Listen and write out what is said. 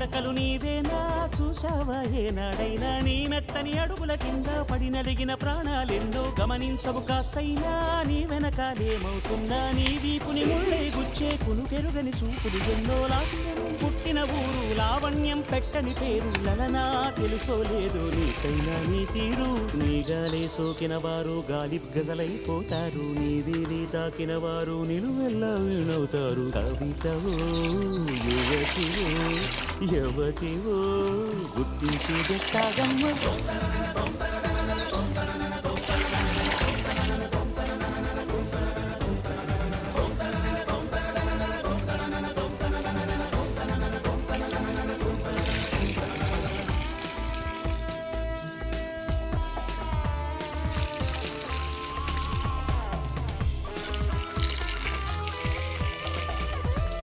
నడకలు నీవేనా చూసావా ఏనాడైనా నీ మెత్తని అడుగుల కింద పడి నలిగిన ప్రాణాలెన్నో గమనించవు కాస్తైనా నీ వెనకాలేమవుతుందా నీ వీపుని ముళ్ళై గుచ్చే కునుకెరుగని చూపులు ఎన్నో లాస్యం పుట్టిన ఊరు లావణ్యం పెట్టని పేరు లలనా తెలుసో లేదో నీకైనా నీ తీరు నీ గాలే సోకిన వారు గాలి గజలైపోతారు నీ వీధి తాకిన వారు నిలువెల్లా వీణవుతారు కవితవో యువతివో యువతివో గుర్తించి గట్టాగమ్మ